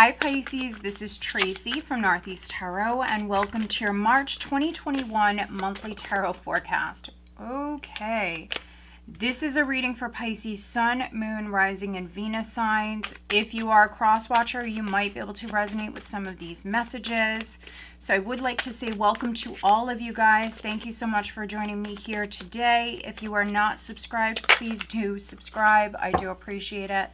Hi Pisces, this is Tracy from Northeast Tarot, and welcome to your March 2021 monthly tarot forecast. Okay, this is a reading for Pisces Sun, Moon, Rising, and Venus signs. If you are a cross-watcher, you might be able to resonate with some of these messages. So I would like to say welcome to all of you guys. Thank you so much for joining me here today. If you are not subscribed, please do subscribe. I do appreciate it.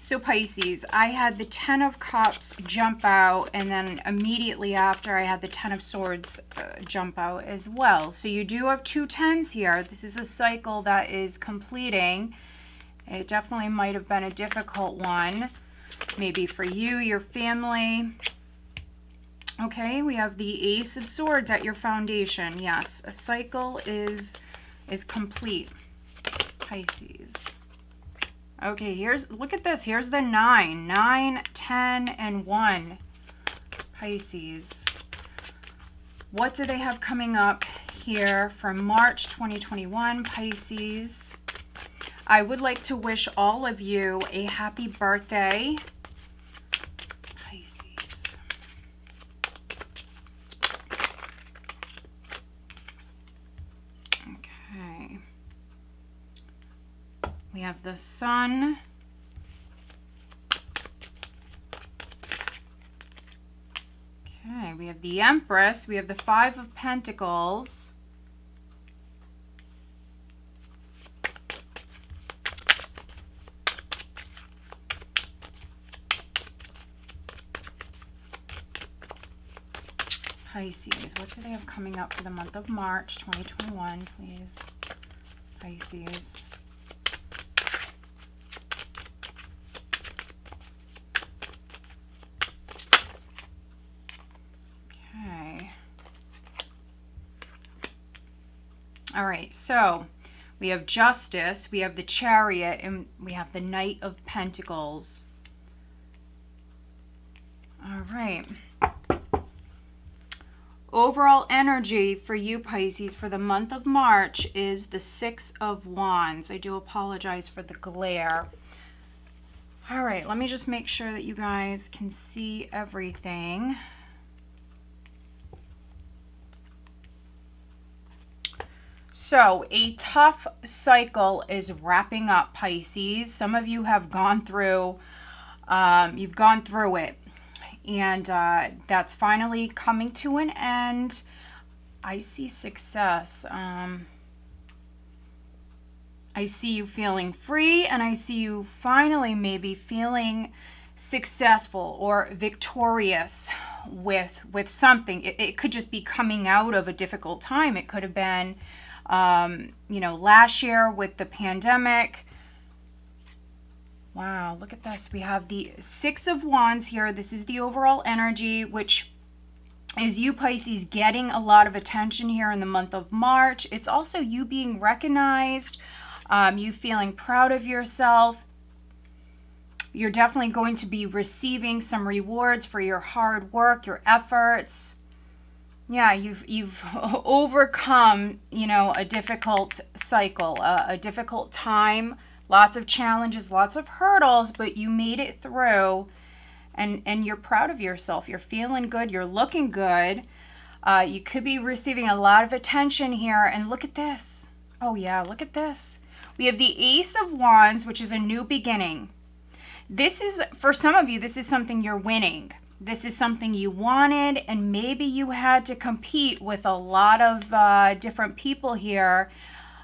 So Pisces, I had the Ten of Cups jump out, and then immediately after I had the Ten of Swords jump out as well. So you do have two tens here. This is a cycle that is completing. It definitely might have been a difficult one, maybe for you, your family. Okay, we have the Ace of Swords at your foundation. Yes, a cycle is complete, Pisces. Okay, look at this. Here's the 9, 10, and 1. Pisces. What do they have coming up here for March 2021, Pisces? I would like to wish all of you a happy birthday. Pisces. Okay. We have the Sun. Okay, we have the Empress. We have the Five of Pentacles. Pisces, what do they have coming up for the month of March 2021, please? Pisces. All right, so we have Justice, we have the Chariot, and we have the Knight of Pentacles. All right. Overall energy for you, Pisces, for the month of March is the Six of Wands. I do apologize for the glare. All right, let me just make sure that you guys can see everything. So a tough cycle is wrapping up, Pisces. Some of you have gone through, you've gone through it, and that's finally coming to an end. I see success. I see you feeling free, and I see you finally maybe feeling successful or victorious with something. It could just be coming out of a difficult time. It could have been you know, last year with the pandemic. Wow, look at this. We have the Six of Wands here. This is the overall energy, which is you, Pisces, getting a lot of attention here in the month of March. It's also you being recognized, you feeling proud of yourself. You're definitely going to be receiving some rewards for your hard work, your efforts. Yeah, you've overcome, you know, a difficult cycle, a difficult time, lots of challenges, lots of hurdles, but you made it through, and you're proud of yourself. You're feeling good. You're looking good. You could be receiving a lot of attention here, and look at this. Oh yeah, look at this. We have the Ace of Wands, which is a new beginning. This is, for some of you, this is something you're winning. This is something you wanted, and maybe you had to compete with a lot of different people here.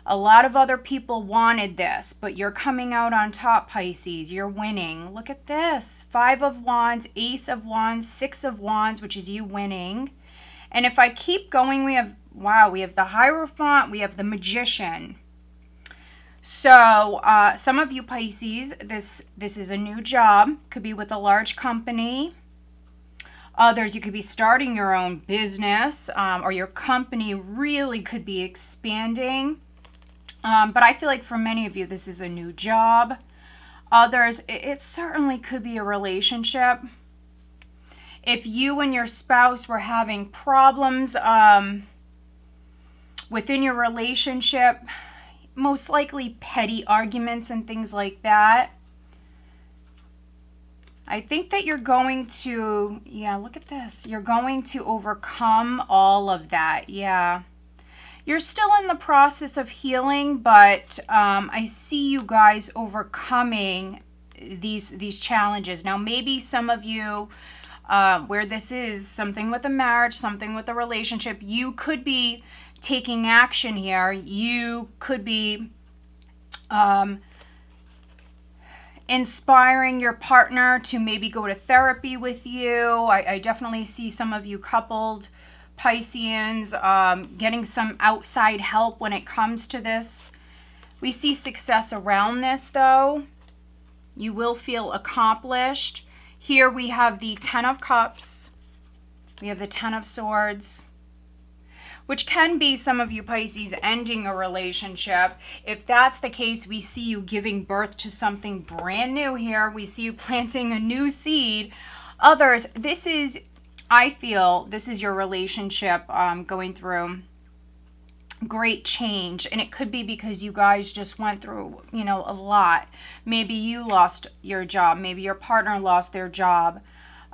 A lot of other people wanted this, but you're coming out on top, Pisces. You're winning. Look at this. Five of Wands, Ace of Wands, Six of Wands, which is you winning. And if I keep going, we have, wow, we have the Hierophant, we have the Magician. So some of you, Pisces, this is a new job. Could be with a large company. Others, you could be starting your own business, or your company really could be expanding. But I feel like for many of you, this is a new job. Others, it certainly could be a relationship. If you and your spouse were having problems within your relationship, most likely petty arguments and things like that. I think that you're going to, yeah, look at this. You're going to overcome all of that. Yeah. You're still in the process of healing, but I see you guys overcoming these challenges. Now, maybe some of you, where this is something with a marriage, something with a relationship, you could be taking action here. You could be inspiring your partner to maybe go to therapy with you. I definitely see some of you coupled Pisceans getting some outside help when it comes to this. We see success around this, though. You will feel accomplished. Here we have the Ten of Cups. We have the Ten of Swords, which can be some of you Pisces ending a relationship. If that's the case, we see you giving birth to something brand new here. We see you planting a new seed. Others, this is, I feel, this is your relationship going through great change. And it could be because you guys just went through, you know, a lot. Maybe you lost your job. Maybe your partner lost their job.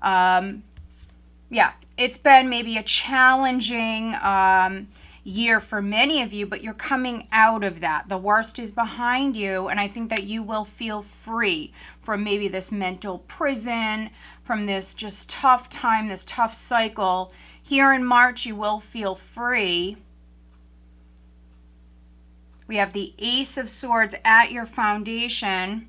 Yeah, it's been maybe a challenging year for many of you, but you're coming out of that. The worst is behind you, and I think that you will feel free from maybe this mental prison, from this just tough time, this tough cycle. Here in March, you will feel free. We have the Ace of Swords at your foundation,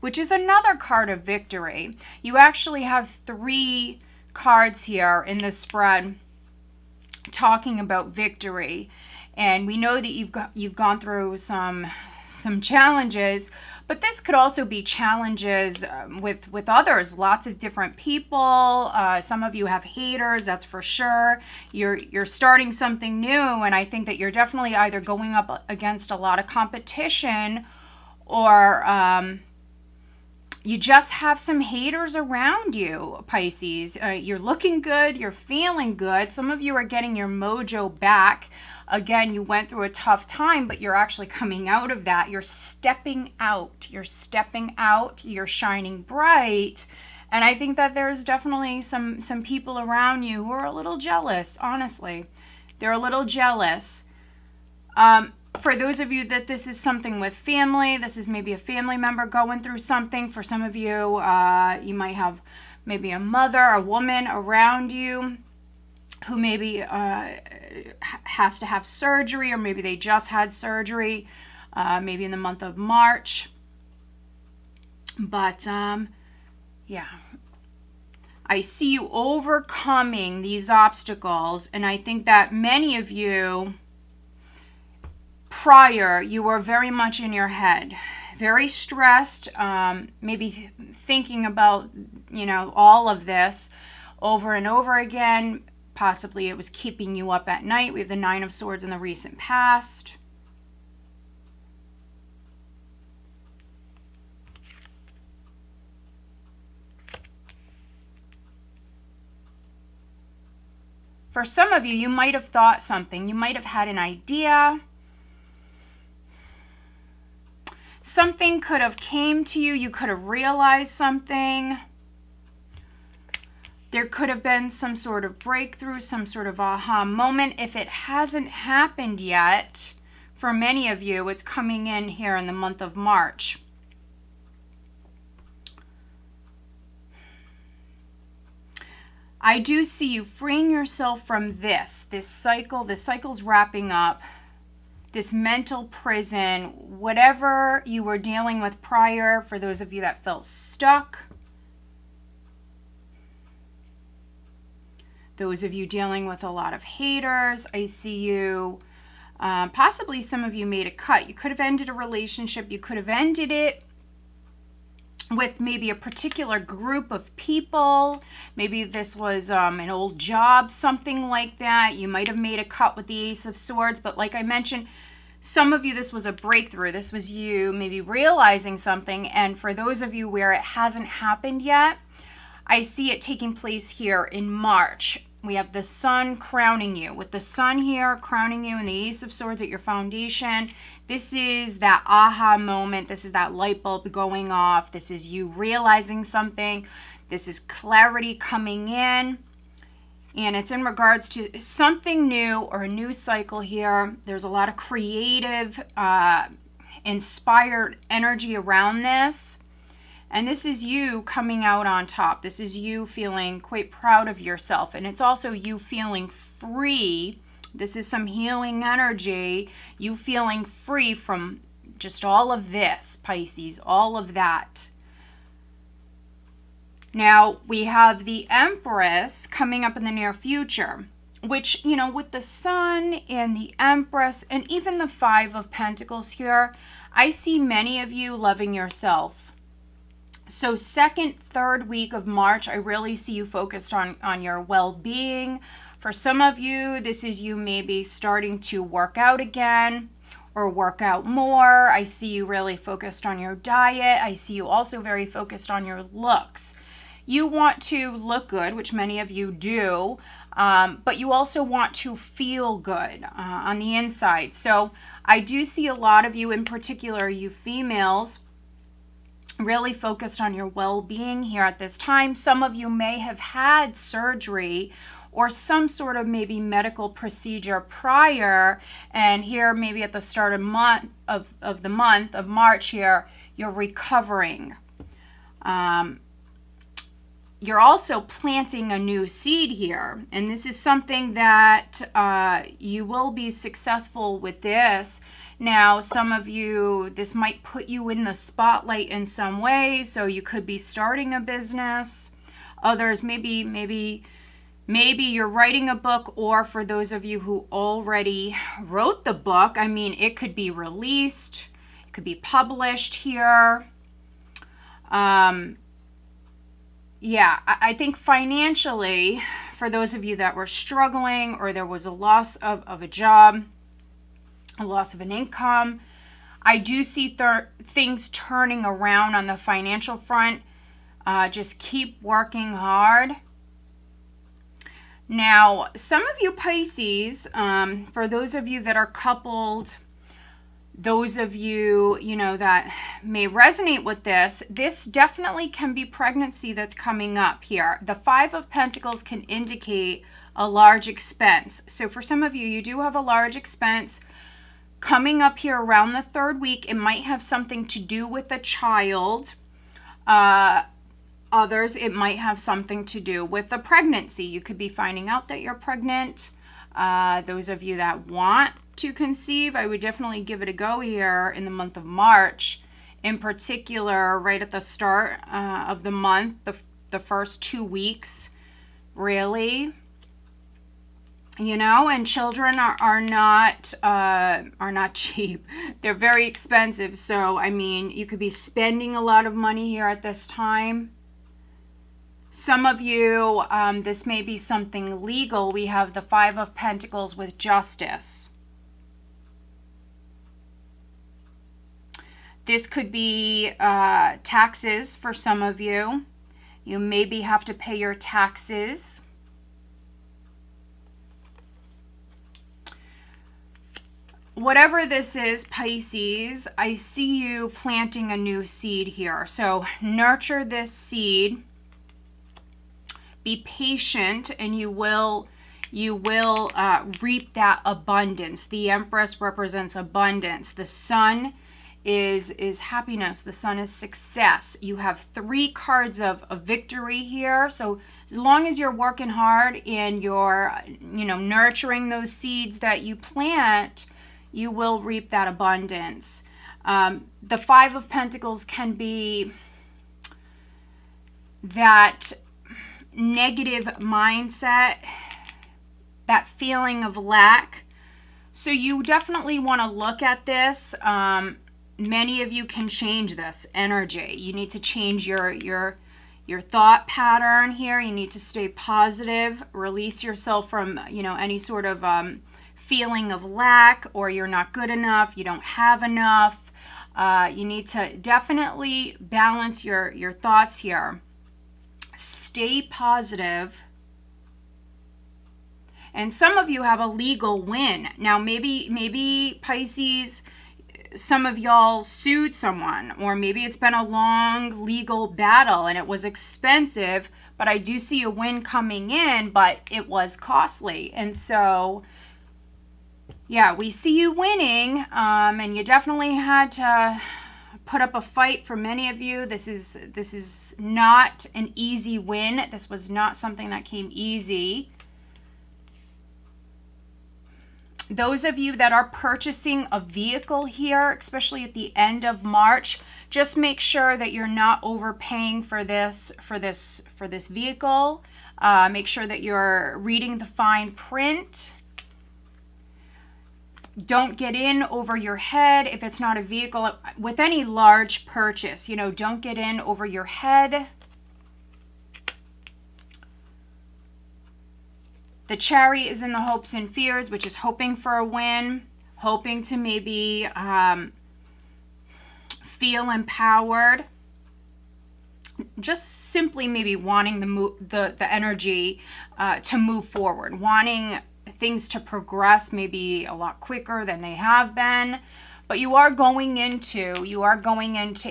which is another card of victory. You actually have 3 cards here in the spread talking about victory. And we know that you've gone through some challenges, but this could also be challenges with others, lots of different people. Some of you have haters, that's for sure. You're starting something new, and I think that you're definitely either going up against a lot of competition, or you just have some haters around you, Pisces. You're looking good. You're feeling good. Some of you are getting your mojo back. Again, you went through a tough time, but you're actually coming out of that. You're stepping out. You're stepping out. You're shining bright. And I think that there's definitely some people around you who are a little jealous, honestly. They're a little jealous. For those of you that this is something with family, this is maybe a family member going through something. For some of you, you might have maybe a mother, a woman around you who maybe has to have surgery, or maybe they just had surgery, maybe in the month of March. But yeah, I see you overcoming these obstacles, and I think that many of you, prior, you were very much in your head, very stressed, maybe thinking about, you know, all of this over and over again. Possibly it was keeping you up at night. We have the Nine of Swords in the recent past. For some of you, you might have thought something. You might have had an idea. Something could have came to you. You could have realized something. There could have been some sort of breakthrough, some sort of aha moment. If it hasn't happened yet, for many of you, it's coming in here in the month of March. I do see you freeing yourself from this cycle. This cycle's wrapping up. This mental prison, whatever you were dealing with prior, for those of you that felt stuck. Those of you dealing with a lot of haters, I see you, possibly some of you made a cut. You could have ended a relationship. You could have ended it with maybe a particular group of people. Maybe this was an old job, something like that. You might have made a cut with the Ace of Swords, but like I mentioned, some of you, this was a breakthrough. This was you maybe realizing something, and for those of you where it hasn't happened yet, I see it taking place here in March. We have the sun crowning you. With the sun here crowning you and the Ace of Swords at your foundation, this is that aha moment. This is that light bulb going off. This is you realizing something. This is clarity coming in. And it's in regards to something new or a new cycle here. There's a lot of creative, inspired energy around this. And this is you coming out on top. This is you feeling quite proud of yourself. And it's also you feeling free. This is some healing energy. You feeling free from just all of this, Pisces, all of that. Now, we have the Empress coming up in the near future, which, you know, with the Sun and the Empress and even the Five of Pentacles here, I see many of you loving yourself. So second, third week of March, I really see you focused on your well-being. For some of you, this is you maybe starting to work out again or work out more. I see you really focused on your diet. I see you also very focused on your looks. You want to look good, which many of you do, but you also want to feel good on the inside. So I do see a lot of you, in particular you females, really focused on your well-being here at this time. Some of you may have had surgery or some sort of maybe medical procedure prior, and here maybe at the start of the month of March here, you're recovering. You're also planting a new seed here, and this is something that you will be successful with this. Now, some of you, this might put you in the spotlight in some way, so you could be starting a business. Others, maybe you're writing a book, or for those of you who already wrote the book, I mean, it could be released, it could be published here. Yeah, I think financially, for those of you that were struggling or there was a loss of a job, a loss of an income, I do see things turning around on the financial front. Just keep working hard. Now, some of you Pisces, for those of you that are coupled, those of you, you know, that may resonate with this, this definitely can be pregnancy that's coming up here. The Five of Pentacles can indicate a large expense. So for some of you, you do have a large expense coming up here around the third week. It might have something to do with a child. Others, it might have something to do with a pregnancy. You could be finding out that you're pregnant. Those of you that want to conceive, I would definitely give it a go here in the month of March. In particular, right at the start of the month, the first 2 weeks, really. You know, and children are not cheap. They're very expensive. So, I mean, you could be spending a lot of money here at this time. Some of you, this may be something legal. We have the Five of Pentacles with justice. This could be taxes for some of you. You maybe have to pay your taxes. Whatever this is, Pisces, I see you planting a new seed here. So nurture this seed. Be patient, and you will reap that abundance. The Empress represents abundance. The Sun is happiness. The Sun is success. You have 3 cards of victory here. So as long as you're working hard and you're, you know, nurturing those seeds that you plant, you will reap that abundance. The Five of Pentacles can be that negative mindset, that feeling of lack. So you definitely want to look at this. Many of you can change this energy. You need to change your thought pattern here. You need to stay positive, release yourself from, you know, any sort of feeling of lack, or you're not good enough, you don't have enough. You need to definitely balance your thoughts here. Stay positive. And some of you have a legal win. Now, maybe Pisces, some of y'all sued someone, or maybe it's been a long legal battle and it was expensive, but I do see a win coming in, but it was costly. And so, yeah, we see you winning, and you definitely had to put up a fight. For many of you, this is not an easy win. This was not something that came easy. Those of you that are purchasing a vehicle here, especially at the end of March, just make sure that you're not overpaying for this vehicle. Make sure that you're reading the fine print. Don't get in over your head if it's not a vehicle. With any large purchase, don't get in over your head. The Chariot is in the hopes and fears, which is hoping for a win, hoping to maybe feel empowered. Just simply maybe wanting the energy to move forward, wanting things to progress maybe a lot quicker than they have been. But you are going into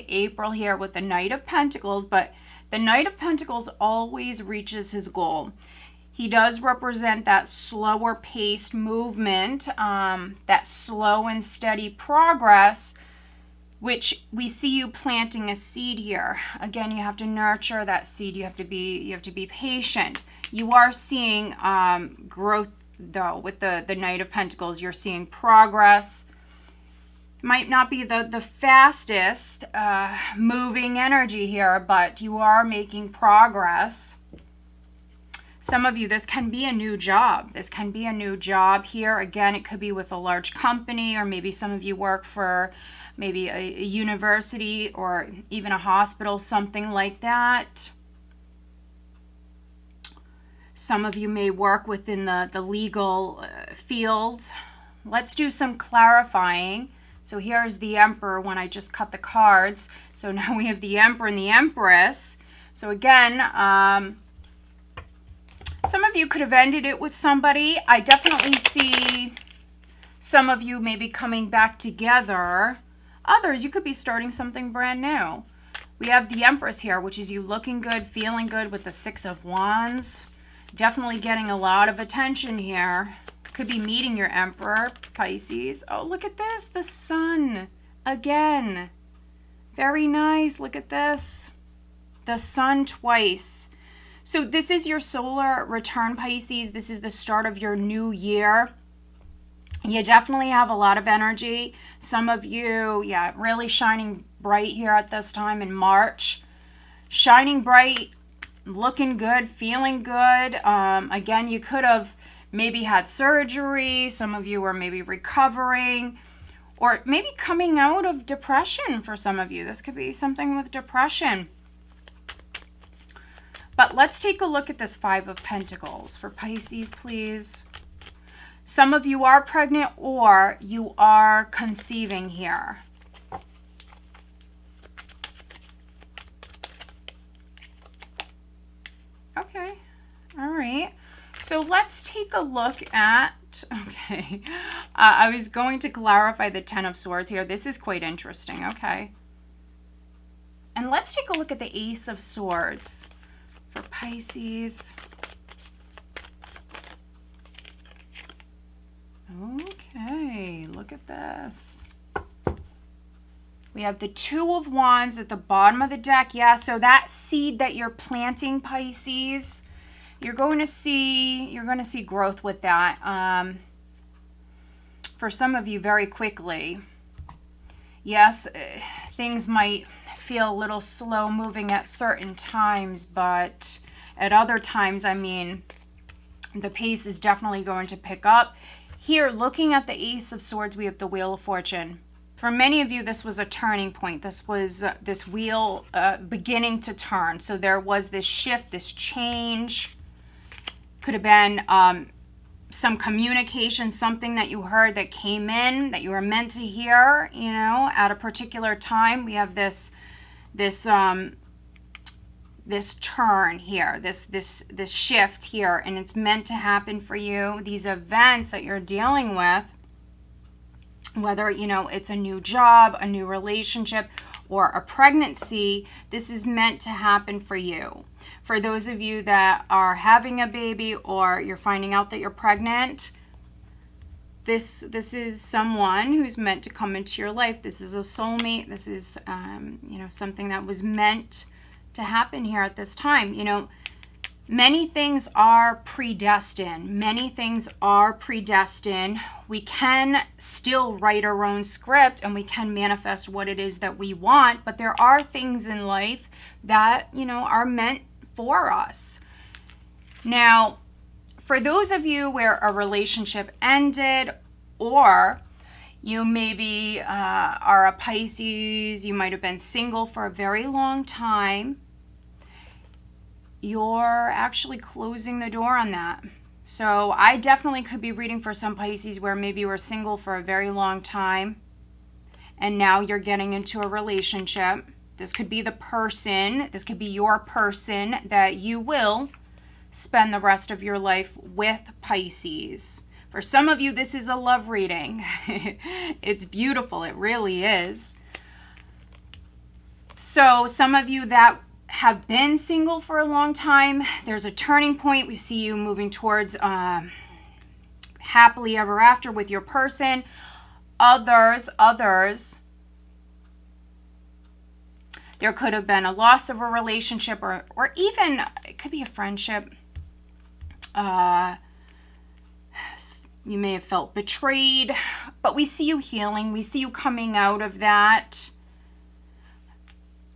April here with the Knight of Pentacles, but the Knight of Pentacles always reaches his goal. He does represent that slower paced movement, that slow and steady progress, which we see you planting a seed here. Again, you have to nurture that seed. You have to be patient. You are seeing growth though with the Knight of Pentacles. You're seeing progress. Might not be the fastest moving energy here, but you are making progress. Some of you, this can be a new job. This can be a new job here. Again, it could be with a large company, or maybe some of you work for maybe a university or even a hospital, something like that. Some of you may work within the legal field. Let's do some clarifying. So here's the Emperor when I just cut the cards. So now we have the Emperor and the Empress. So again, some of you could have ended it with somebody. I definitely see some of you maybe coming back together. Others, you could be starting something brand new. We have the Empress here, which is you looking good, feeling good with the Six of Wands. Definitely getting a lot of attention here. Could be meeting your Emperor, Pisces. Oh, look at this, the Sun again. Very nice, look at this. The Sun twice. So this is your solar return, Pisces. This is the start of your new year. You definitely have a lot of energy. Some of you, yeah, really shining bright here at this time in March. Shining bright, looking good, feeling good. Again, you could have maybe had surgery. Some of you were maybe recovering, or maybe coming out of depression for some of you. This could be something with depression. But let's take a look at this Five of Pentacles for Pisces, please. Some of you are pregnant or you are conceiving here. Okay, all right. So let's take a look at, okay. I was going to clarify the Ten of Swords here. This is quite interesting, okay. And let's take a look at the Ace of Swords for Pisces. Okay, look at this. We have the Two of Wands at the bottom of the deck. Yeah, so that seed that you're planting, Pisces, you're going to see growth with that. For some of you, very quickly. Yes, things might feel a little slow moving at certain times, but at other times, I mean, the pace is definitely going to pick up. Here, looking at the Ace of Swords, we have the Wheel of Fortune. For many of you, this was a turning point. This was this wheel beginning to turn. So there was this shift, this change. Could have been some communication, something that you heard that came in, that you were meant to hear, at a particular time. We have this this turn here, this shift here, and it's meant to happen for you. These events that you're dealing with, whether, you know, it's a new job, a new relationship, or a pregnancy, this is meant to happen for you. For those of you that are having a baby or you're finding out that you're pregnant, this is someone who's meant to come into your life. This is a soulmate. This is, you know, something that was meant to happen here at this time. You know, many things are predestined. Many things are predestined. We can still write our own script and we can manifest what it is that we want, but there are things in life that, you know, are meant for us. Now, for those of you where a relationship ended, or you maybe are a Pisces, you might have been single for a very long time, you're actually closing the door on that. So I definitely could be reading for some Pisces where maybe you were single for a very long time and now you're getting into a relationship. This could be the person, this could be your person that you will spend the rest of your life with, Pisces. For some of you, this is a love reading. It's beautiful. It really is. So some of you that have been single for a long time, there's a turning point. We see you moving towards happily ever after with your person. Others, there could have been a loss of a relationship, or even it could be a friendship. You may have felt betrayed, but we see you healing. We see you coming out of that.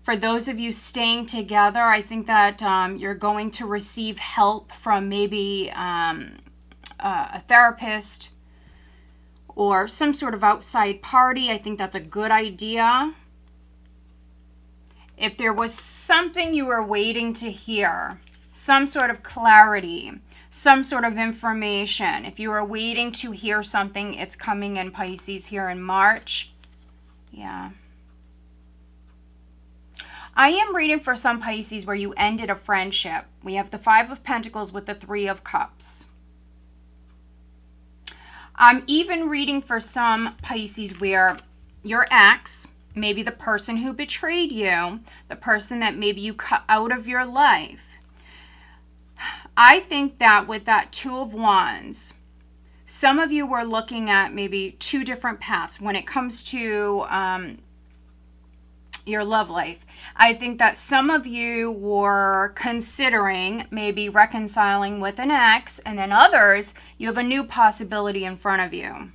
For those of you staying together, I think that you're going to receive help from maybe a therapist or some sort of outside party. I think that's a good idea. If there was something you were waiting to hear, some sort of clarity, some sort of information, if you were waiting to hear something, it's coming in, Pisces, here in March. Yeah. I am reading for some Pisces where you ended a friendship. We have the Five of Pentacles with the Three of Cups. I'm even reading for some Pisces where your ex, maybe the person who betrayed you, the person that maybe you cut out of your life. I think that with that Two of Wands, some of you were looking at maybe two different paths when it comes to your love life. I think that some of you were considering maybe reconciling with an ex, and then others, you have a new possibility in front of you.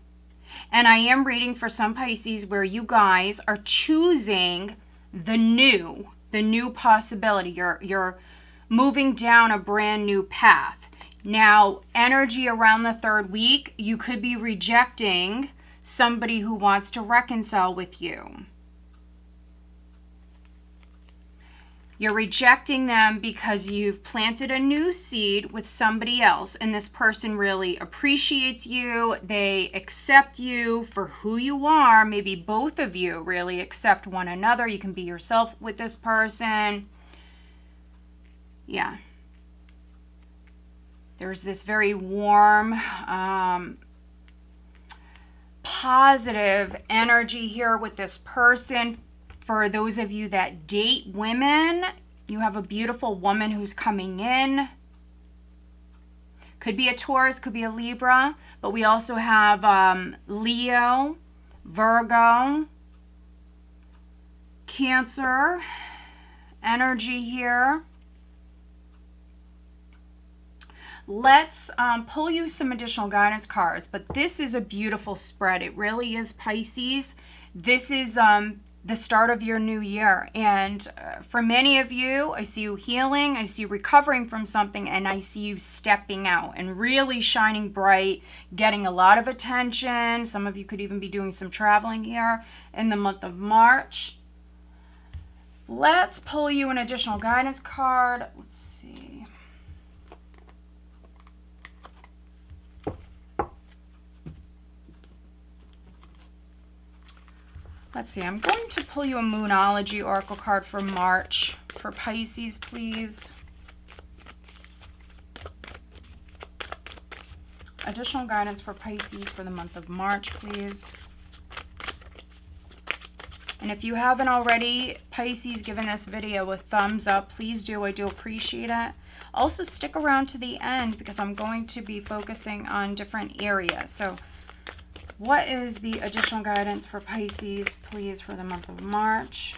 And I am reading for some Pisces where you guys are choosing the new possibility. You're moving down a brand new path. Now, energy around the third week, you could be rejecting somebody who wants to reconcile with you. You're rejecting them because you've planted a new seed with somebody else, and this person really appreciates you. They accept you for who you are. Maybe both of you really accept one another. You can be yourself with this person. Yeah. There's this very warm, positive energy here with this person. For those of you that date women, you have a beautiful woman who's coming in. Could be a Taurus, could be a Libra, but we also have Leo, Virgo, Cancer energy here. Let's pull you some additional guidance cards, but this is a beautiful spread. It really is, Pisces. This is the start of your new year, and for many of you, I see you healing, I see you recovering from something, and I see you stepping out and really shining bright, getting a lot of attention. Some of you could even be doing some traveling here in the month of March. Let's pull you an additional guidance card. Let's see. Let's see, I'm going to pull you a Moonology Oracle card for March for Pisces, please. Additional guidance for Pisces for the month of March, please. And if you haven't already, Pisces, given this video a thumbs up, please do. I do appreciate it. Also, stick around to the end because I'm going to be focusing on different areas. So, what is the additional guidance for Pisces, please, for the month of March?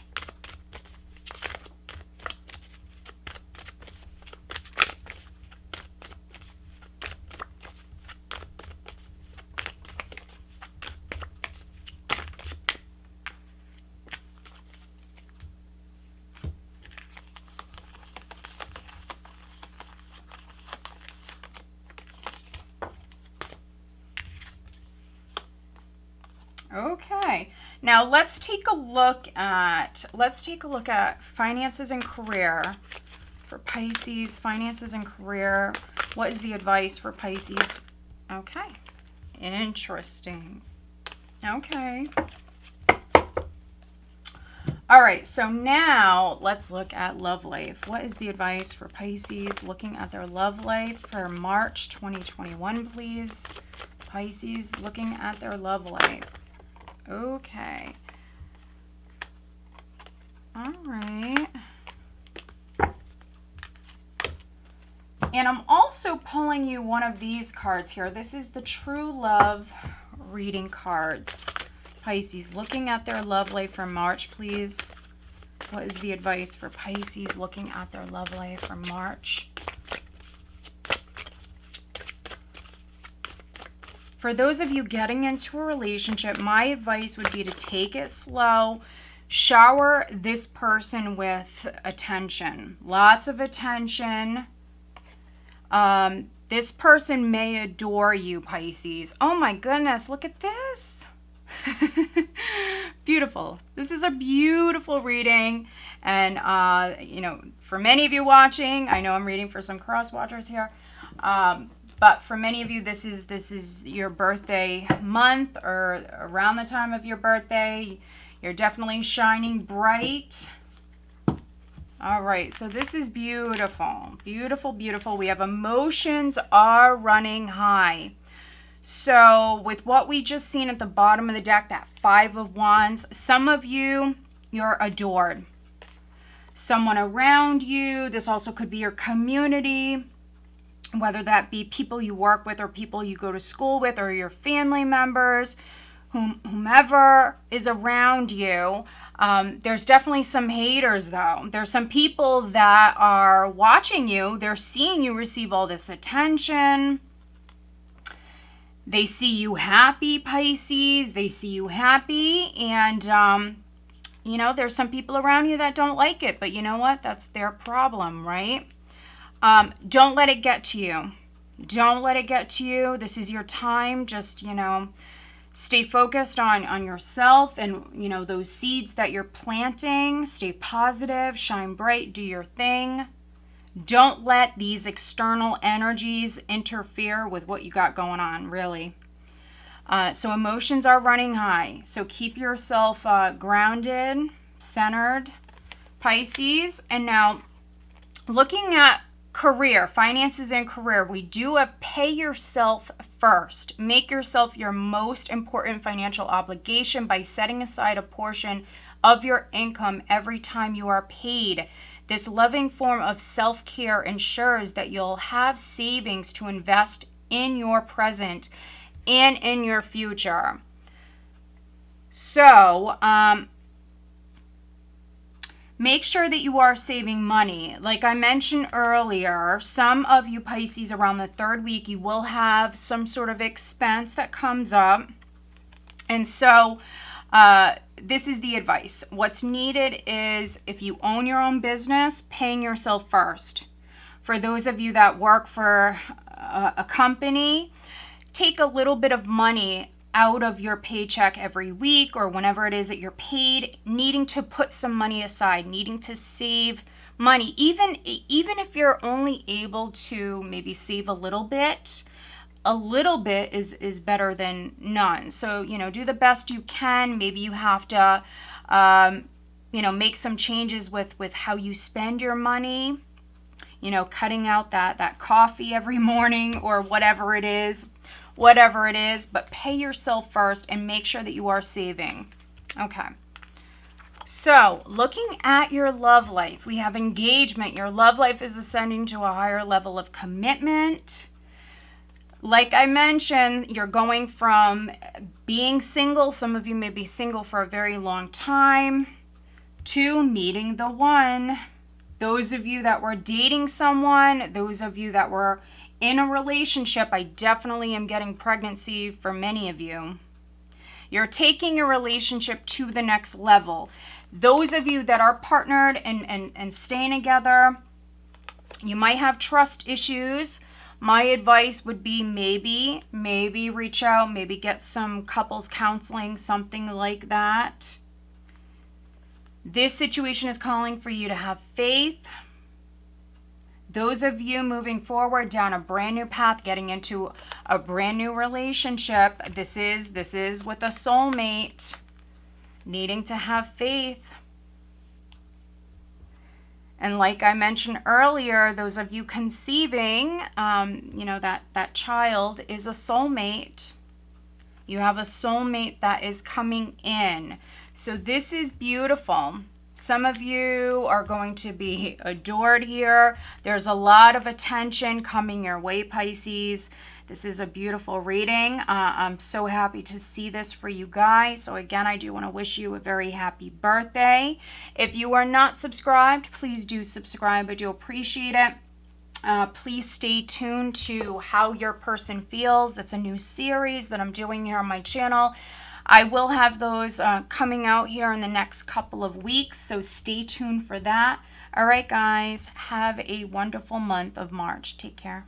Okay, now let's take a look at finances and career for Pisces. Finances and career. What is the advice for Pisces? Okay, interesting. Okay. All right, so now let's look at love life. What is the advice for Pisces looking at their love life for March 2021, please? Pisces looking at their love life. Okay. All right. And I'm also pulling you one of these cards here. This is the True Love reading cards. Pisces looking at their love life for March, please. What is the advice for Pisces looking at their love life for March? For those of you getting into a relationship, my advice would be to take it slow. Shower this person with attention. Lots of attention. This person may adore you, Pisces. Oh my goodness, look at this. Beautiful. This is a beautiful reading. And, you know, for many of you watching, I know I'm reading for some cross watchers here. But for many of you, this is your birthday month or around the time of your birthday. You're definitely shining bright. All right, so this is beautiful. Beautiful, beautiful. We have emotions are running high. So with what we just seen at the bottom of the deck, that Five of Wands, some of you, you're adored. Someone around you, this also could be your community, whether that be people you work with or people you go to school with or your family members, whomever is around you. There's definitely some haters, though. There's some people that are watching you. They're seeing you receive all this attention. They see you happy, Pisces. They see you happy. And, you know, there's some people around you that don't like it. But you know what? That's their problem, right? Don't let it get to you. Don't let it get to you. This is your time. Just, you know, stay focused on yourself and, you know, those seeds that you're planting. Stay positive, shine bright, do your thing. Don't let these external energies interfere with what you got going on, really. So emotions are running high. So keep yourself grounded, centered, Pisces. And now looking at career, finances and career, we do have pay yourself first. Make yourself your most important financial obligation by setting aside a portion of your income every time you are paid. This loving form of self-care ensures that you'll have savings to invest in your present and in your future. So, make sure that you are saving money. Like I mentioned earlier, some of you Pisces around the third week, you will have some sort of expense that comes up. And so this is the advice. What's needed is if you own your own business, paying yourself first. For those of you that work for a company, take a little bit of money out of your paycheck every week or whenever it is that you're paid, needing to put some money aside, needing to save money. Even if you're only able to maybe save a little bit, a little bit is better than none. So, do the best you can. Maybe you have to, make some changes with how you spend your money, cutting out that coffee every morning or whatever it is, but pay yourself first and make sure that you are saving. Okay. So, looking at your love life, we have engagement. Your love life is ascending to a higher level of commitment. Like I mentioned, you're going from being single, some of you may be single for a very long time, to meeting the one. Those of you that were dating someone, those of you that were in a relationship, I definitely am getting pregnancy for many of you. You're taking your relationship to the next level. Those of you that are partnered and staying together, you might have trust issues. My advice would be maybe reach out, maybe get some couples counseling, something like that. This situation is calling for you to have faith. Those of you moving forward down a brand new path, getting into a brand new relationship, this is with a soulmate, needing to have faith. And like I mentioned earlier, those of you conceiving, that child is a soulmate. You have a soulmate that is coming in. So this is beautiful. Some of you are going to be adored here. There's a lot of attention coming your way, Pisces. This is a beautiful reading. I'm so happy to see this for you guys. So again, I do want to wish you a very happy birthday. If you are not subscribed, please do subscribe. I do appreciate it. Please stay tuned to How Your Person Feels. That's a new series that I'm doing here on my channel. I will have those coming out here in the next couple of weeks, so stay tuned for that. All right, guys, have a wonderful month of March. Take care.